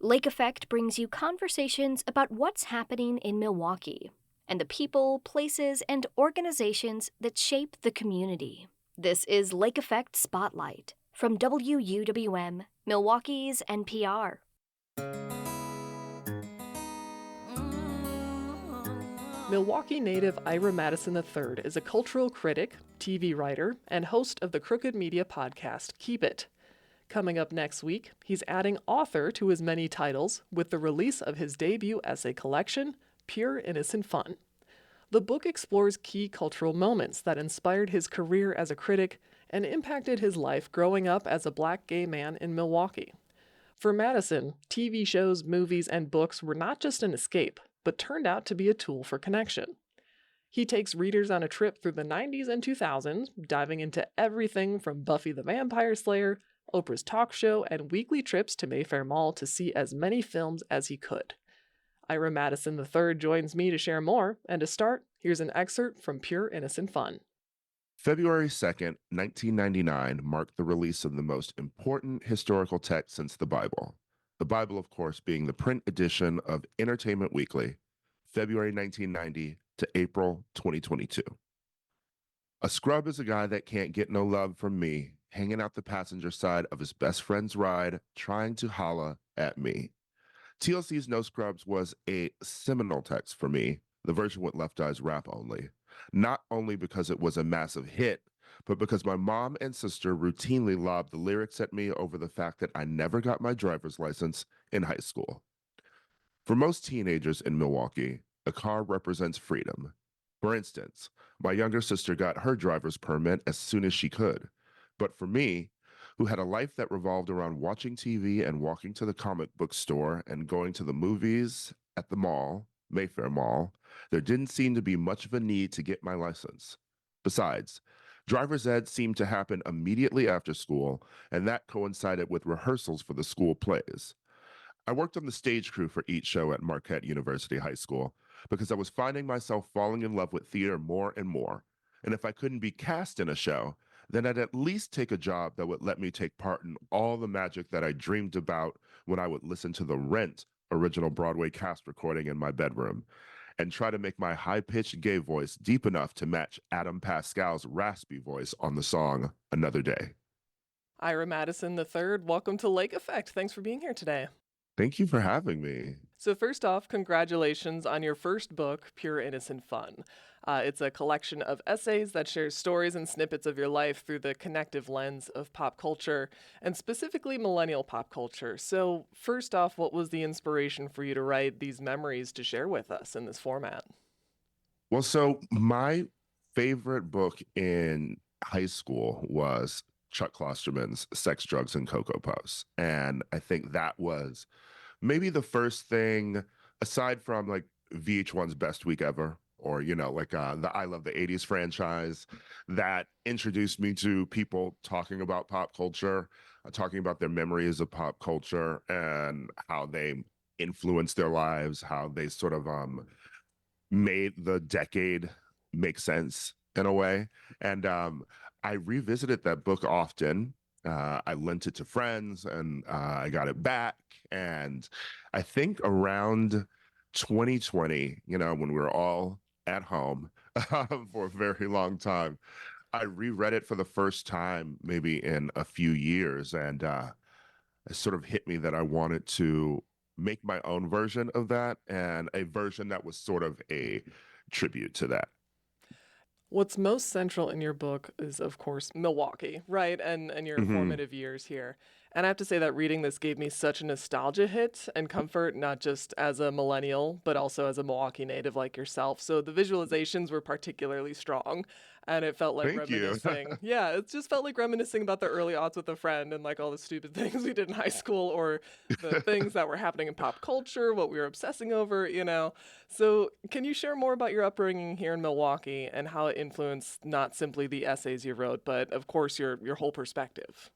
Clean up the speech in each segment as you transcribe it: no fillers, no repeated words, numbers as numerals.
Lake Effect brings you conversations about what's happening in Milwaukee and the people, places, and organizations that shape the community. This is Lake Effect Spotlight from WUWM, Milwaukee's NPR. Milwaukee native Ira Madison III is a cultural critic, TV writer, and host of the Crooked Media podcast Keep It. Coming up next week, he's adding author to his many titles with the release of his debut essay collection, Pure Innocent Fun. The book explores key cultural moments that inspired his career as a critic and impacted his life growing up as a black gay man in Milwaukee. For Madison, TV shows, movies, and books were not just an escape, but turned out to be a tool for connection. He takes readers on a trip through the 90s and 2000s, diving into everything from Buffy the Vampire Slayer, Oprah's talk show, and weekly trips to Mayfair Mall to see as many films as he could. Ira Madison III joins me to share more, and to start, here's an excerpt from Pure Innocent Fun. February 2nd, 1999 marked the release of the most important historical text since the Bible. The Bible, of course, being the print edition of Entertainment Weekly, February 1990 to April 2022. A scrub is a guy that can't get no love from me, hanging out the passenger side of his best friend's ride, trying to holla at me. TLC's No Scrubs was a seminal text for me, the version with Left Eye's rap only. Not only because it was a massive hit, but because my mom and sister routinely lobbed the lyrics at me over the fact that I never got my driver's license in high school. For most teenagers in Milwaukee, a car represents freedom. For instance, my younger sister got her driver's permit as soon as she could. But for me, who had a life that revolved around watching TV and walking to the comic book store and going to the movies at the mall, Mayfair Mall, there didn't seem to be much of a need to get my license. Besides, driver's ed seemed to happen immediately after school, and that coincided with rehearsals for the school plays. I worked on the stage crew for each show at Marquette University High School because I was finding myself falling in love with theater more and more. And if I couldn't be cast in a show, then I'd at least take a job that would let me take part in all the magic that I dreamed about when I would listen to the Rent original Broadway cast recording in my bedroom and try to make my high-pitched gay voice deep enough to match Adam Pascal's raspy voice on the song Another Day. Ira Madison III, welcome to Lake Effect. Thanks for being here today. Thank you for having me. So first off, congratulations on your first book, Pure Innocent Fun. It's a collection of essays that shares stories and snippets of your life through the connective lens of pop culture, and specifically millennial pop culture. So first off, what was the inspiration for you to write these memories to share with us in this format? Well, so my favorite book in high school was Chuck Klosterman's Sex, Drugs, and Cocoa Puffs. And I think that was maybe the first thing, aside from like VH1's Best Week Ever, or, the I Love the 80s franchise, that introduced me to people talking about pop culture, talking about their memories of pop culture and how they influenced their lives, how they sort of made the decade make sense in a way. And I revisited that book often. I lent it to friends and I got it back. And I think around 2020, when we were all at home for a very long time, I reread it for the first time, maybe in a few years. And it sort of hit me that I wanted to make my own version of that, and a version that was sort of a tribute to that. What's most central in your book is, of course, Milwaukee, right? And your formative years here. And I have to say that reading this gave me such a nostalgia hit and comfort, not just as a millennial, but also as a Milwaukee native like yourself. So the visualizations were particularly strong, and it felt like Thank you. reminiscing. Yeah, it just felt like reminiscing about the early aughts with a friend and like all the stupid things we did in high school, or the things that were happening in pop culture, what we were obsessing over, So can you share more about your upbringing here in Milwaukee and how it influenced not simply the essays you wrote, but of course your whole perspective?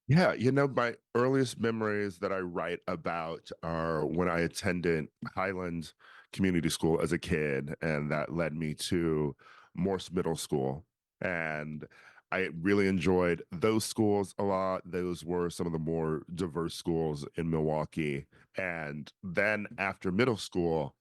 Yeah, my earliest memories that I write about are when I attended Highland Community School as a kid, and that led me to Morse Middle School. And I really enjoyed those schools a lot. Those were some of the more diverse schools in Milwaukee. And then after middle school,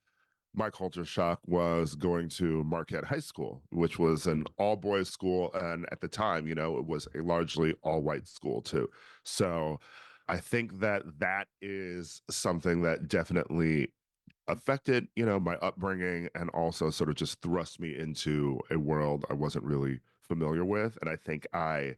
my culture shock was going to Marquette High School, which was an all boys school. And at the time, it was a largely all white school too. So I think that that is something that definitely affected, my upbringing and also sort of just thrust me into a world I wasn't really familiar with. And I think I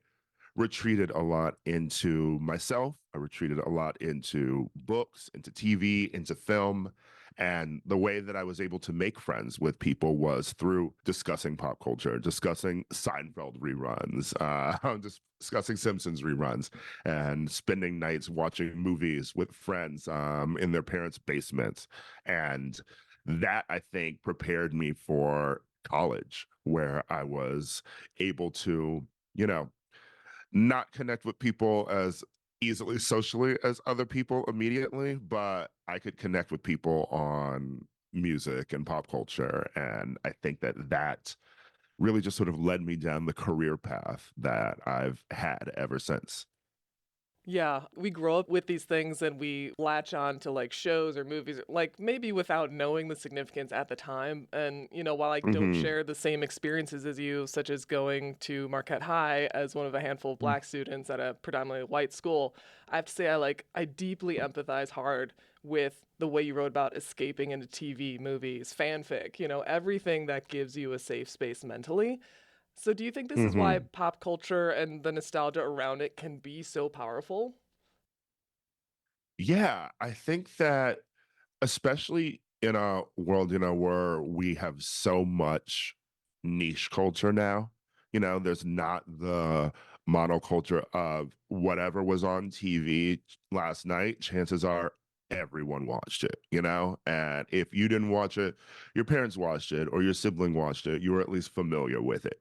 retreated a lot into myself. I retreated a lot into books, into TV, into film. And the way that I was able to make friends with people was through discussing pop culture, discussing Seinfeld reruns, discussing Simpsons reruns, and spending nights watching movies with friends in their parents' basements. And that, I think, prepared me for college, where I was able to, you know, not connect with people as easily socially as other people immediately, but I could connect with people on music and pop culture. And I think that that really just sort of led me down the career path that I've had ever since. Yeah, we grow up with these things and we latch on to like shows or movies, like maybe without knowing the significance at the time. And, while I don't Hmm. share the same experiences as you, such as going to Marquette High as one of a handful of black students at a predominantly white school, I have to say I deeply empathize hard with the way you wrote about escaping into TV, movies, fanfic, everything that gives you a safe space mentally. So do you think this is why Hmm. pop culture and the nostalgia around it can be so powerful? Yeah, I think that especially in a world, where we have so much niche culture now, there's not the monoculture of whatever was on TV last night. Chances are everyone watched it, and if you didn't watch it, your parents watched it or your sibling watched it, you were at least familiar with it,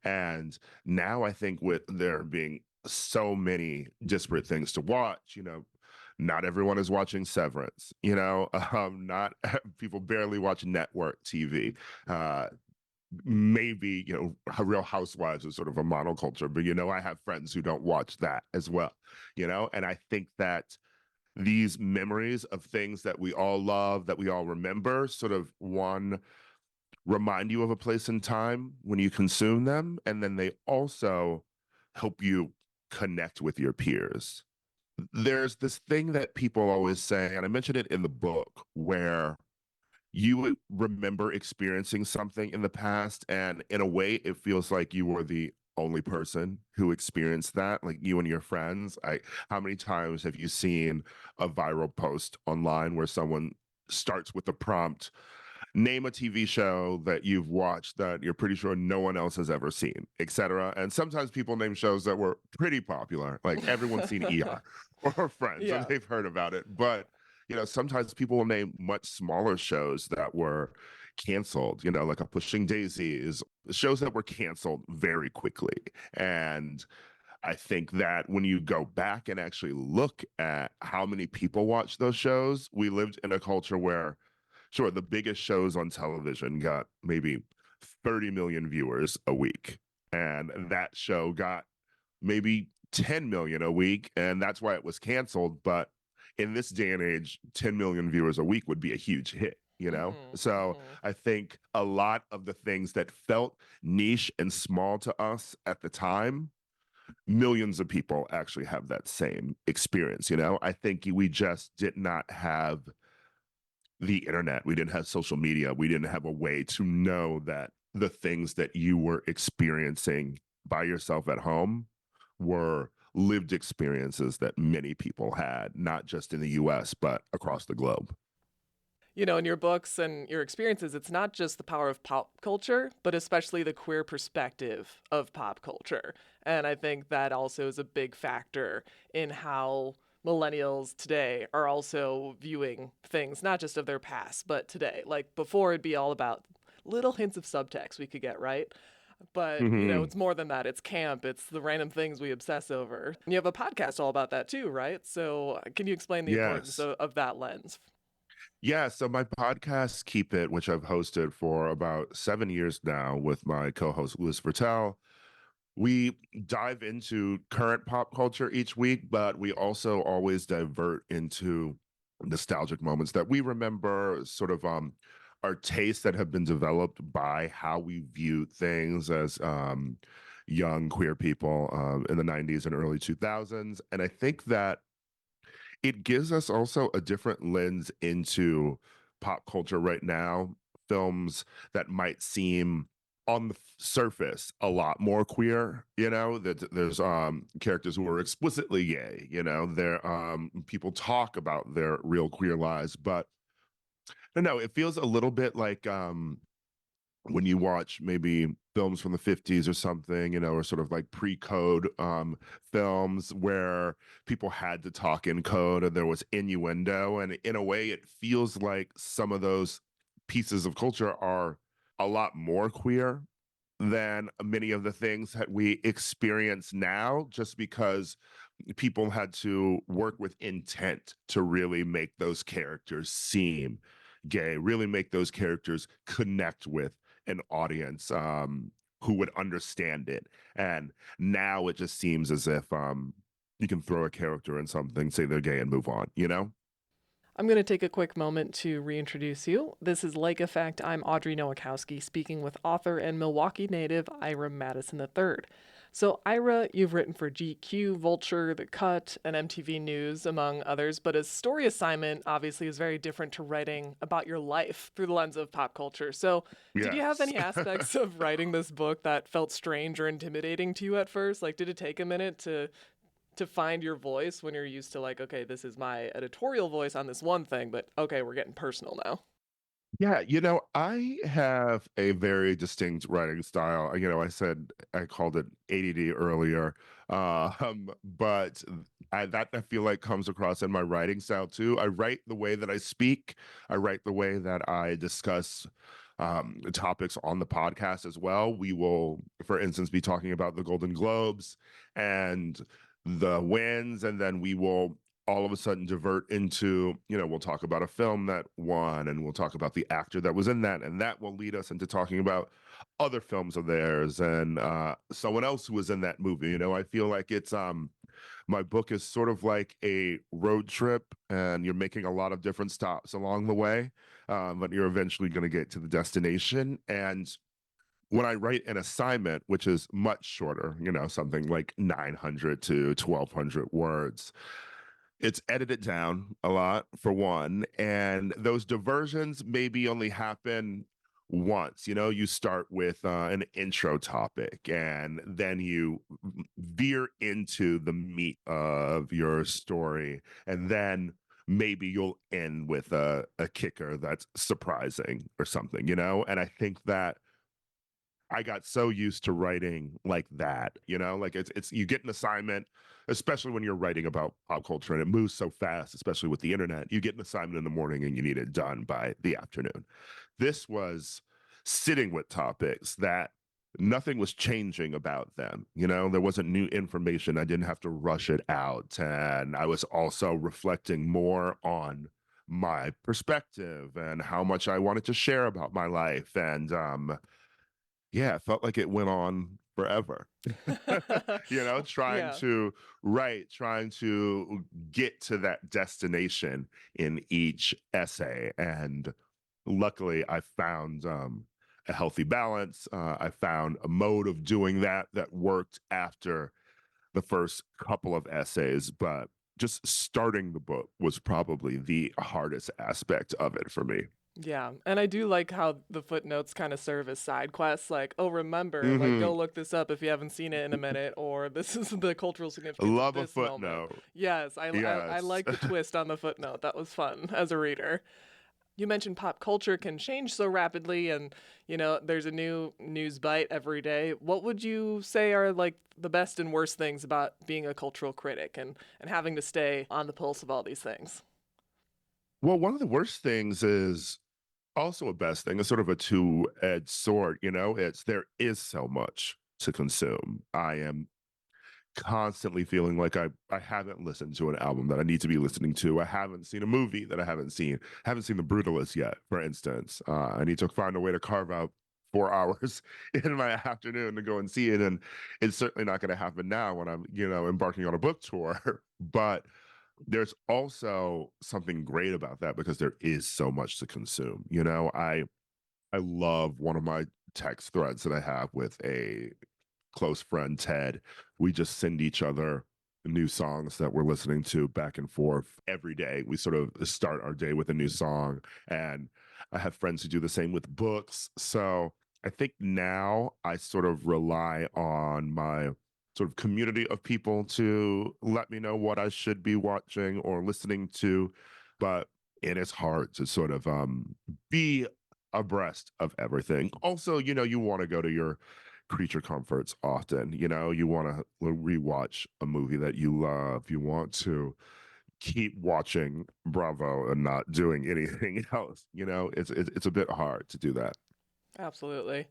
and now I think with there being so many disparate things to watch, not everyone is watching Severance, not people barely watch network TV. Uh, Maybe, Real Housewives is sort of a monoculture, but, I have friends who don't watch that as well, and I think that these memories of things that we all love, that we all remember, sort of one remind you of a place in time when you consume them. And then they also help you connect with your peers. There's this thing that people always say, and I mentioned it in the book, where you would remember experiencing something in the past, and in a way, it feels like you were the only person who experienced that, like you and your friends. How many times have you seen a viral post online where someone starts with the prompt, name a TV show that you've watched that you're pretty sure no one else has ever seen, etc. And sometimes people name shows that were pretty popular, like everyone's seen ER or Friends, or Yeah. they've heard about it. But sometimes people will name much smaller shows that were canceled, like a Pushing Daisies, shows that were canceled very quickly. And I think that when you go back and actually look at how many people watch those shows, we lived in a culture where, sure, the biggest shows on television got maybe 30 million viewers a week. And that show got maybe 10 million a week. And that's why it was canceled. But in this day and age, 10 million viewers a week would be a huge hit. Mhm. So Mhm. I think a lot of the things that felt niche and small to us at the time, millions of people actually have that same experience. I think we just did not have the internet. We didn't have social media. We didn't have a way to know that the things that you were experiencing by yourself at home were lived experiences that many people had, not just in the US, but across the globe. In your books and your experiences, it's not just the power of pop culture, but especially the queer perspective of pop culture. And I think that also is a big factor in how millennials today are also viewing things, not just of their past, but today. Like before, it'd be all about little hints of subtext we could get, right? But, Hmm. it's more than that. It's camp, it's the random things we obsess over. And you have a podcast all about that too, right? So, can you explain the importance Yes. of that lens? Yeah. So my podcast, Keep It, which I've hosted for about 7 years now with my co host, Louis Vertel, We dive into current pop culture each week, but we also always divert into nostalgic moments that we remember, sort of our tastes that have been developed by how we view things as young queer people in the 90s and early 2000s. And I think that it gives us also a different lens into pop culture right now. Films that might seem on the surface a lot more queer, that there's characters who are explicitly gay, there people talk about their real queer lives, but I don't know, it feels a little bit like when you watch maybe films from the 50s or something, or sort of like pre-code films where people had to talk in code and there was innuendo. And in a way, it feels like some of those pieces of culture are a lot more queer than many of the things that we experience now, just because people had to work with intent to really make those characters seem gay, really make those characters connect with an audience who would understand it. And now it just seems as if you can throw a character in something, say they're gay, and move on, I'm going to take a quick moment to reintroduce you. This is Like Effect. I'm Audrey Nowakowski, speaking with author and Milwaukee native Ira Madison III. So, Ira, you've written for GQ, Vulture, The Cut, and MTV News, among others, but a story assignment obviously is very different to writing about your life through the lens of pop culture. So, did you have Yes. any aspects of writing this book that felt strange or intimidating to you at first? Like, did it take a minute to find your voice when you're used to, like, okay, this is my editorial voice on this one thing, but okay, we're getting personal now? Yeah, I have a very distinct writing style. I said I called it ADD earlier, but I feel like comes across in my writing style too. I write the way that I speak. I write the way that I discuss topics on the podcast as well. We will, for instance, be talking about the Golden Globes and the wins, and then we will all of a sudden divert into, we'll talk about a film that won, and we'll talk about the actor that was in that, and that will lead us into talking about other films of theirs and someone else who was in that movie. I feel like it's my book is sort of like a road trip, and you're making a lot of different stops along the way, but you're eventually going to get to the destination. And when I write an assignment, which is much shorter, something like 900 to 1200 words, it's edited down a lot, for one, and those diversions maybe only happen once. You start with an intro topic, and then you veer into the meat of your story, and then maybe you'll end with a kicker that's surprising or something, and I think that I got so used to writing like that, like it's you get an assignment, especially when you're writing about pop culture and it moves so fast, especially with the internet. You get an assignment in the morning and you need it done by the afternoon. This was sitting with topics that nothing was changing about them. There wasn't new information. I didn't have to rush it out. And I was also reflecting more on my perspective and how much I wanted to share about my life. And yeah, it felt like it went on forever. Trying Yeah. to write, trying to get to that destination in each essay. And luckily, I found a healthy balance. I found a mode of doing that worked after the first couple of essays, but just starting the book was probably the hardest aspect of it for me. Yeah, and I do like how the footnotes kind of serve as side quests, like, oh, remember, like, Hmm. go look this up if you haven't seen it in a minute, or this is the cultural significance of Love a this moment. footnote. Yes, I Yes. like the twist on the footnote. That was fun as a reader. You mentioned pop culture can change so rapidly, and, there's a new news bite every day. What would you say are, like, the best and worst things about being a cultural critic and having to stay on the pulse of all these things? Well, one of the worst things is also a best thing. It's sort of a two-edged sword, It's there is so much to consume. I am constantly feeling like I haven't listened to an album that I need to be listening to. I haven't seen a movie that I haven't seen. I haven't seen The Brutalist yet, for instance. I need to find a way to carve out 4 hours in my afternoon to go and see it. And it's certainly not going to happen now when I'm, embarking on a book tour. But there's also something great about that because there is so much to consume. I love one of my text threads that I have with a close friend, Ted. We just send each other new songs that we're listening to back and forth every day. We sort of start our day with a new song. And I have friends who do the same with books. So I think now I sort of rely on my sort of community of people to let me know what I should be watching or listening to. But it is hard to sort of be abreast of everything. Also, you want to go to your creature comforts often. You want to rewatch a movie that you love. You want to keep watching Bravo and not doing anything else. It's a bit hard to do that. Absolutely.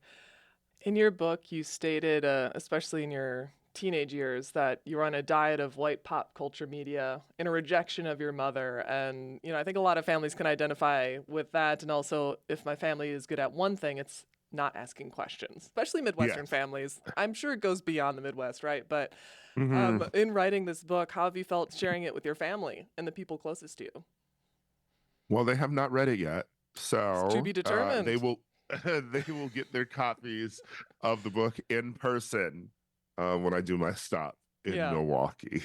In your book, you stated, especially in your teenage years, that you were on a diet of white pop culture media in a rejection of your mother. And, I think a lot of families can identify with that. And also, if my family is good at one thing, it's not asking questions, especially Midwestern Yes. families. I'm sure it goes beyond the Midwest, right? But Mhm. in writing this book, how have you felt sharing it with your family and the people closest to you? Well, they have not read it yet, It's to so be they determined. will they will get their copies of the book in person when I do my stop in Yeah. Milwaukee.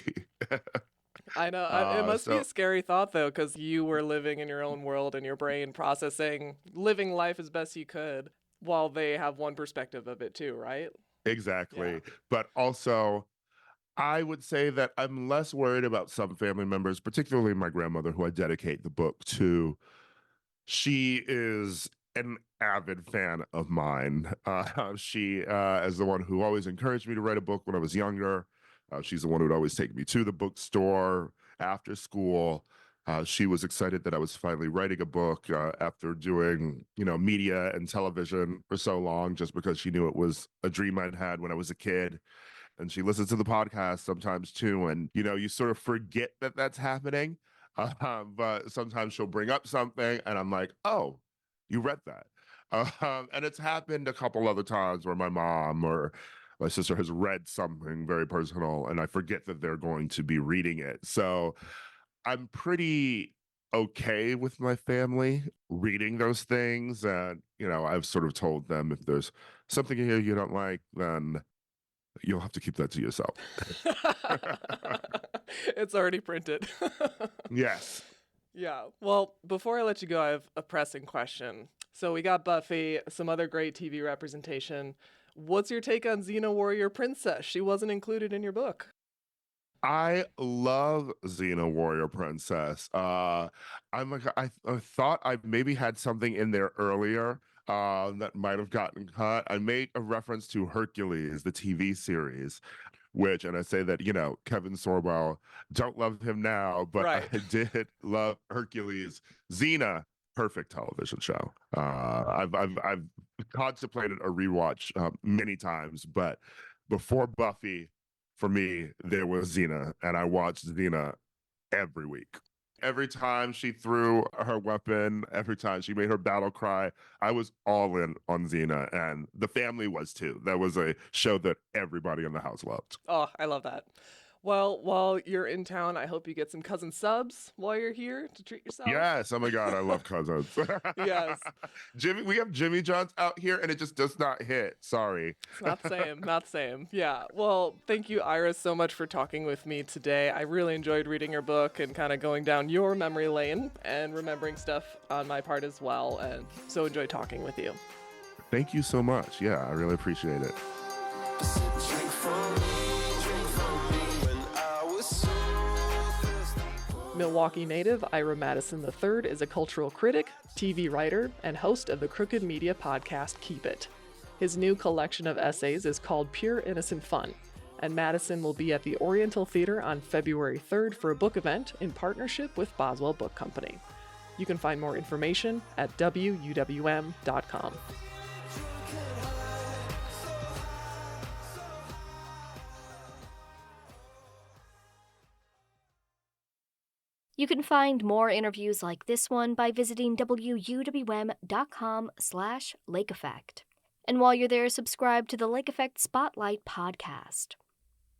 I know. It must be a So scary thought, though, because you were living in your own world and your brain processing, living life as best you could, while they have one perspective of it, too, right? Yeah. exactly, but also I would say that I'm less worried about some family members, particularly my grandmother, who I dedicate the book to. She is an avid fan of mine. She is the one who always encouraged me to write a book when I was younger. She's the one who'd always take me to the bookstore after school. She was excited that I was finally writing a book after doing, media and television for so long, just because she knew it was a dream I'd had when I was a kid. And she listens to the podcast sometimes too. And, you sort of forget that that's happening. But sometimes she'll bring up something and I'm like, oh, you read that. And it's happened a couple other times where my mom or my sister has read something very personal and I forget that they're going to be reading it. So I'm pretty okay with my family reading those things. And, I've sort of told them if there's something here you don't like, then you'll have to keep that to yourself. It's already printed. Yes. Yeah. Well, before I let you go, I have a pressing question. So we got Buffy, some other great TV representation. What's your take on Xena Warrior Princess? She wasn't included in your book. I love Xena Warrior Princess. I'm like I thought I maybe had something in there earlier that might have gotten cut. I made a reference to Hercules, the TV series, which, and I say that, Kevin Sorbo, don't love him now, but Right. I did love Hercules. Xena, perfect television show. I've contemplated a rewatch many times, but before Buffy, for me, there was Xena, and I watched Xena every week. Every time she threw her weapon, every time she made her battle cry, I was all in on Xena, and the family was too. That was a show that everybody in the house loved. Oh, I love that. Well, while you're in town, I hope you get some cousin subs while you're here to treat yourself. Yes, oh my God, I love cousins. Yes. Jimmy, we have Jimmy John's out here, and it just does not hit. Sorry. It's not the same. Not the same. Yeah. Well, thank you, Ira, so much for talking with me today. I really enjoyed reading your book and kind of going down your memory lane and remembering stuff on my part as well. And so enjoyed talking with you. Thank you so much. Yeah, I really appreciate it. Milwaukee native Ira Madison III is a cultural critic, TV writer, and host of the Crooked Media podcast Keep It. His new collection of essays is called Pure Innocent Fun, and Madison will be at the Oriental Theater on February 3rd for a book event in partnership with Boswell Book Company. You can find more information at wuwm.com. You can find more interviews like this one by visiting wuwm.com/lake effect. And while you're there, subscribe to the Lake Effect Spotlight podcast.